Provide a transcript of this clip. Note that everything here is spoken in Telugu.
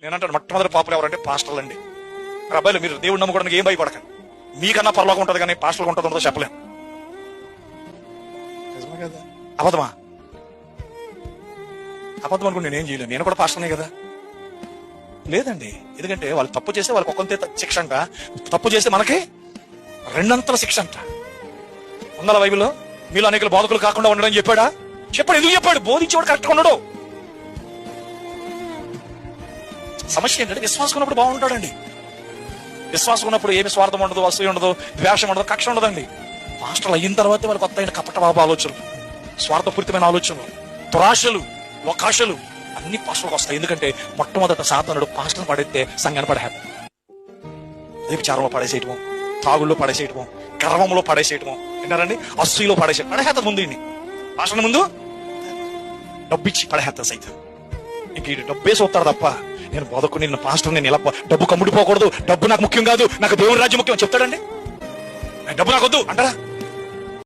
నేనంటాను మొట్టమొదటి పాపలు ఎవరంటే పాస్టర్లు అండి. అబ్బాయిలు మీరు దేవుడు నమ్ముకోవడానికి ఏం భయపడకండి, మీకన్నా పరలోకం ఉంటుంది కానీ పాస్టర్లకు ఉంటుందో చెప్పలేము. నిజమే కదా? అబద్ధమా? అబద్ధం అనుకుని నేనేం చేయలేను, నేను కూడా పాస్టర్నే కదా. లేదండి, ఎందుకంటే వాళ్ళు తప్పు చేస్తే వాళ్ళకి ఒకంతే శిక్ష అంట, తప్పు చేస్తే మనకి రెండంతల శిక్ష అంట. ఉందా బైబిల్లో? మీలో అనేక బోధకులు కాకుండా ఉండడం చెప్పాడా? చెప్పాడు. ఎందుకు చెప్పాడు? బోధించేవాడు కరెక్ట్గా ఉండడు. సమస్య ఏంటంటే విశ్వాసం ఉన్నప్పుడు బాగుంటాడండి. విశ్వాసం ఉన్నప్పుడు ఏమి స్వార్థం ఉండదు, అసూయ ఉండదు, ద్వేషం ఉండదు, కక్ష ఉండదండి. మాస్టర్లు అయిన తర్వాత వాళ్ళకి కొత్త కపట బాబు ఆలోచనలు, స్వార్థపూరితమైన ఆలోచనలు, దురాశలు, అవకాశాలు అన్ని పాస్టర్లకు వస్తాయి. ఎందుకంటే మొట్టమొదట సాతానుడు పాస్టర్ని పడేస్తే సంఘాన్ని పడేస్తాడు. వ్యభిచారంలో పడేసేయటము, తాగుల్లో పడేసేయటము, గర్వంలో పడేసేయటము, విన్నారండి, అసూయలో పడేస్తాడు ముందు. పాస్టర్ని ముందు డబ్బిచ్చి పడేస్తాడు సైతం. ఇంక ఈ డబ్బే చూస్తాడు తప్ప నేను బోధకు, నిన్ను పాస్టర్, నేను ఇలా డబ్బు కమ్ముడిపోకూడదు, డబ్బు నాకు ముఖ్యం కాదు, నాకు దేవుని రాజ్యం ముఖ్యం చెప్తాడండి. డబ్బు నాకు వద్దు అంటారా?